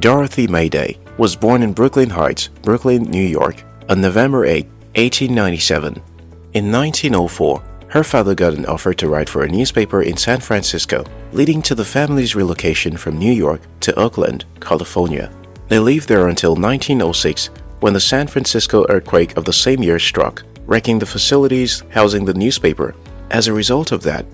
Dorothy May Day was born in Brooklyn Heights, Brooklyn, New York, on November 8, 1897. In 1904, her father got an offer to write for a newspaper in San Francisco, leading to the family's relocation from New York to Oakland, California. They lived there until 1906, when the San Francisco earthquake of the same year struck, wrecking the facilities housing the newspaper. As a result of that,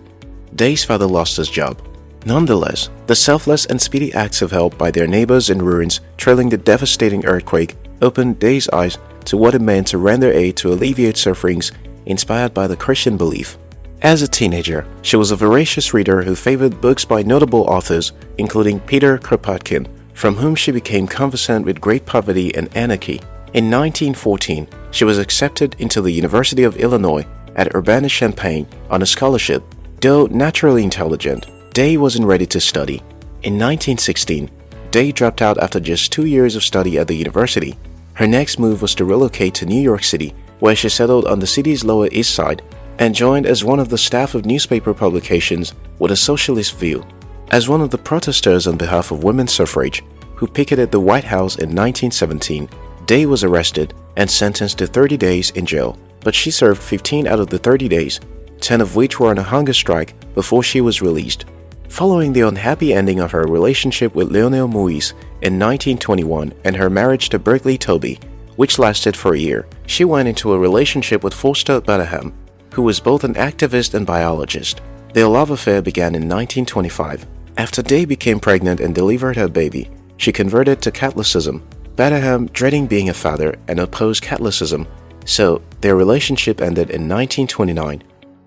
Day's father lost his job. Nonetheless, the selfless and speedy acts of help by their neighbors in ruins trailing the devastating earthquake opened Day's eyes to what it meant to render aid to alleviate sufferings inspired by the Christian belief. As a teenager, she was a voracious reader who favored books by notable authors, including Peter Kropotkin, from whom she became conversant with great poverty and anarchy. In 1914, she was accepted into the University of Illinois at Urbana-Champaign on a scholarship. Though naturally intelligent, Day wasn't ready to study. In 1916, Day dropped out after just 2 years of study at the university. Her next move was to relocate to New York City, where she settled on the city's Lower East Side and joined as one of the staff of newspaper publications with a socialist view. As one of the protesters on behalf of women's suffrage who picketed the White House in 1917, Day was arrested and sentenced to 30 days in jail, but she served 15 out of the 30 days, 10 of which were on a hunger strike before she was released. Following the unhappy ending of her relationship with Lionel Moïse in 1921 and her marriage to Berkeley Toby, which lasted for a year, she went into a relationship with Foster Badaham, who was both an activist and biologist. Their love affair began in 1925. After Day became pregnant and delivered her baby, she converted to Catholicism. Badaham, dreading being a father, and opposed Catholicism, so their relationship ended in 1929.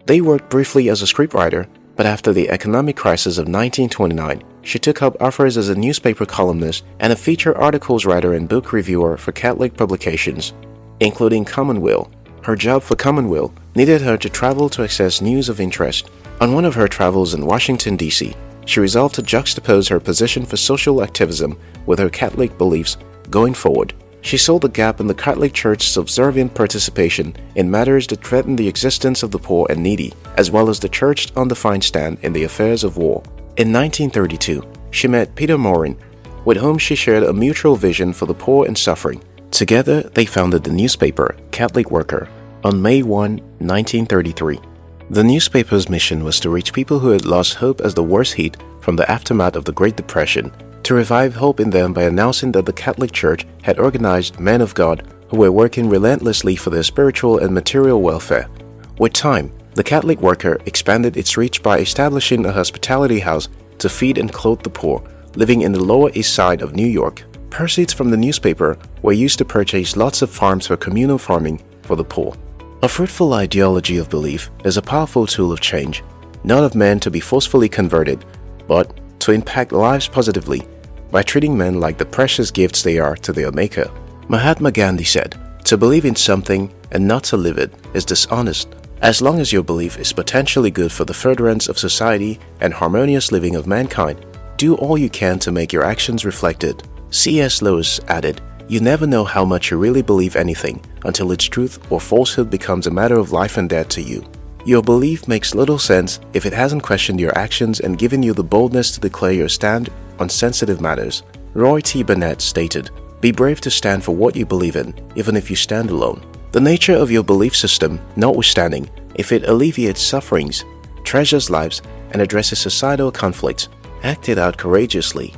They worked briefly as a scriptwriter, but after the economic crisis of 1929, she took up offers as a newspaper columnist and a feature articles writer and book reviewer for Catholic publications, including Commonweal. Her job for Commonweal needed her to travel to access news of interest. On one of her travels in Washington, D.C., she resolved to juxtapose her position for social activism with her Catholic beliefs going forward. She saw the gap in the Catholic Church's subservient participation in matters that threatened the existence of the poor and needy, as well as the Church's undefined stand in the affairs of war. In 1932, she met Peter Morin, with whom she shared a mutual vision for the poor and suffering. Together, they founded the newspaper Catholic Worker on May 1, 1933. The newspaper's mission was to reach people who had lost hope as the worst hit from the aftermath of the Great Depression, to revive hope in them by announcing that the Catholic Church had organized men of God who were working relentlessly for their spiritual and material welfare. With time, the Catholic Worker expanded its reach by establishing a hospitality house to feed and clothe the poor living in the Lower East Side of New York. Proceeds from the newspaper were used to purchase lots of farms for communal farming for the poor. A fruitful ideology of belief is a powerful tool of change, not of men to be forcefully converted, but to impact lives positively by treating men like the precious gifts they are to their maker. Mahatma Gandhi said, "To believe in something and not to live it is dishonest. As long as your belief is potentially good for the furtherance of society and harmonious living of mankind, do all you can to make your actions reflect it." C.S. Lewis added, "You never know how much you really believe anything until its truth or falsehood becomes a matter of life and death to you. Your belief makes little sense if it hasn't questioned your actions and given you the boldness to declare your stand on sensitive matters." Roy T. Burnett stated, "Be brave to stand for what you believe in, even if you stand alone. The nature of your belief system notwithstanding, if it alleviates sufferings, treasures lives, and addresses societal conflicts, act it out courageously.